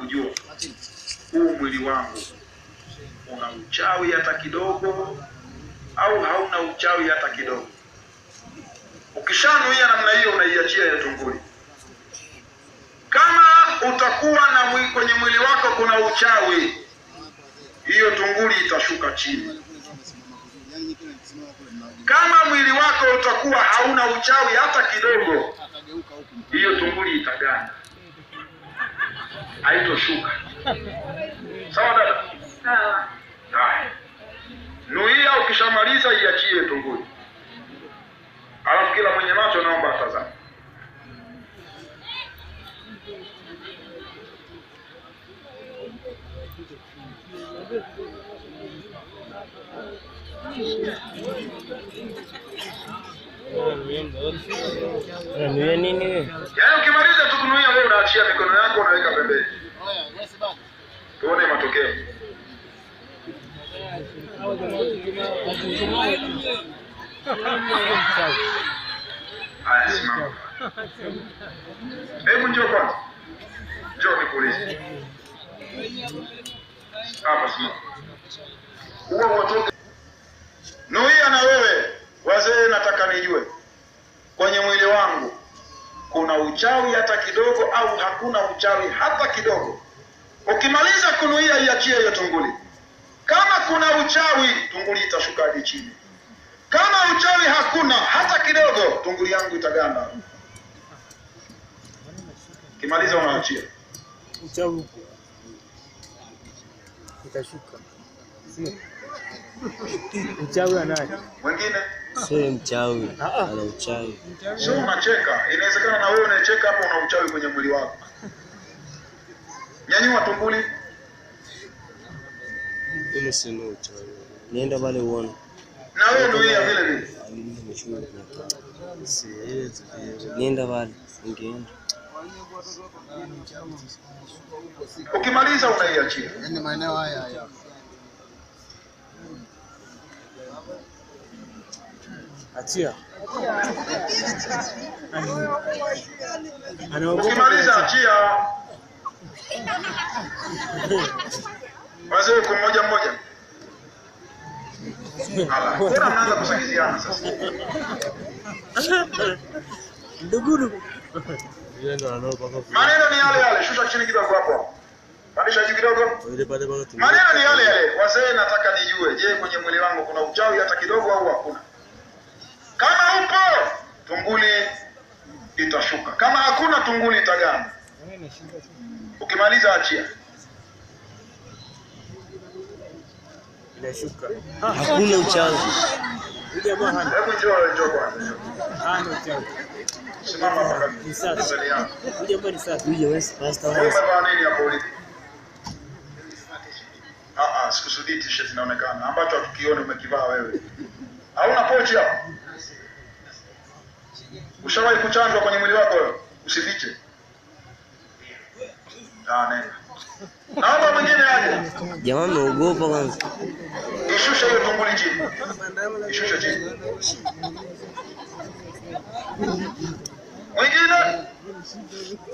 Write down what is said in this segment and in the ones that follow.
kujua huu mwili wangu una uchawi hata kidogo au hauna uchawi hata kidogo. Ukishanuia namna hiyo, unaiachia ya tunguli. Kama utakuwa na kwenye mwili wako kuna uchawi, hiyo tunguli itashuka chini. Kama mwili wako utakuwa hauna uchawi hata kidogo, hiyo tunguli itaganda, haitoshuka. Sawa dada? Sawa. Haya. Nuia, ukishamaliza iachie tunguli. Alafu kila mwenye macho naomba atazame. Nuia nini wewe? Yaani ukimaliza tu kunuia wewe unaachia mikono yako unaweka pembeni. Tuone matokeo. Haya, simama. Hebu njoo kwanza. Njoo nikuulize. Hapa simama. Huwa watoke. Nuia na wewe, wazee, nataka nijue kwenye mwili wangu kuna uchawi hata kidogo au hakuna uchawi hata kidogo. Ukimaliza kunuia iachie hiyo tunguli. Kama kuna uchawi, tunguli itashuka hadi chini. Kama uchawi hakuna hata kidogo, tunguli yangu itaganda. Kimaliza unaachia. Uchawi upo. Itashuka. Uchawi anaje? Wengine? Sio mchawi. Ana uchawi. Sio unacheka. Inawezekana na wewe unacheka hapo una uchawi kwenye mwili wako. Nyanyua tunguli. Ile sio uchawi. Nienda pale uone. Na wewe nuia vile vile. Nienda pale. Ningeenda. Ukimaliza unaiachia. Yaani maeneo haya haya. Achia. Ukimaliza achia. Wazee kwa mmoja mmoja. Hala, kuna mnaanza kusagiziana sasa. Nduguru. Maneno ni yale yale, shusha chini kidogo hapo. Pandisha juu kidogo. Maneno ni yale yale. Wazee, nataka nijue, je, kwenye mwili wangu kuna uchawi hata kidogo au hakuna? Kama upo, tunguli itashuka. Kama hakuna, tunguli itaganda. Ukimaliza achia. Inashuka. Hakuna uchawi. Hebu njoo kwanza. Hana uchawi. Simama hapa. Ni sasa. Kuja mbali sasa. Kuja wewe pastor. Umevaa nini hapo ulipo? Sikusudii t-shirt inaonekana. Ambacho hatukioni umekivaa wewe. Hauna pochi hapo? Ushawahi kuchanjwa kwenye mwili wako wewe? Usifiche. Nenda. Naomba mwingine aje. Jamaa ameogopa kwanza. Ishusha hiyo tunguli chini. Ishusha chini. Mwingine?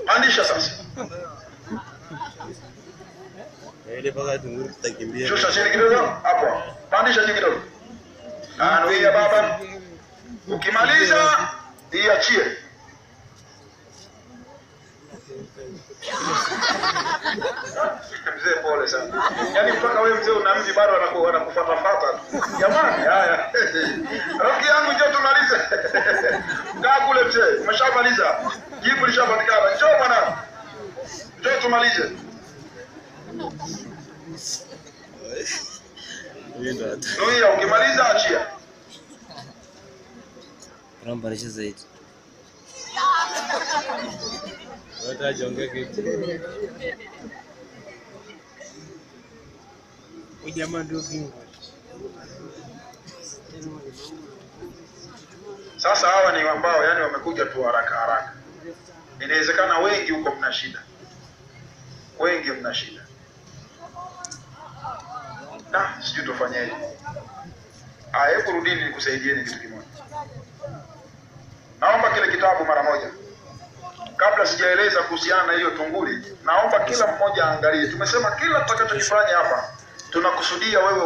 Pandisha sasa. Ile paka tunguru tutakimbia. Shusha chini kidogo hapo. Pandisha juu kidogo. Nuia baba. Ukimaliza iachie. Mzee pole sana. Yaani mpaka wewe mzee una mvi bado anakufuata tu. Jamani, haya. Rafiki yangu njoo tumalize. Kaa kule mzee, umeshamaliza. Jibu lishapatikana. Njoo bwana. Njoo tumalize. Nuia, ukimaliza achia. Rambarisha zaidi. Wata jonge kitu. Ujamaa ndio kingo. Sasa hawa ni ambao yani wamekuja tu haraka. Inawezekana wengi huko mna shida. Wengi mna shida. Sijui tufanyaje. Hebu rudini nikusaidieni kitu kimoja. Naomba kile kitabu mara moja. kabla sijaeleza kuhusiana na hiyo tunguli, naomba kila mmoja aangalie. Tumesema kila tutakachokifanya hapa tunakusudia wewe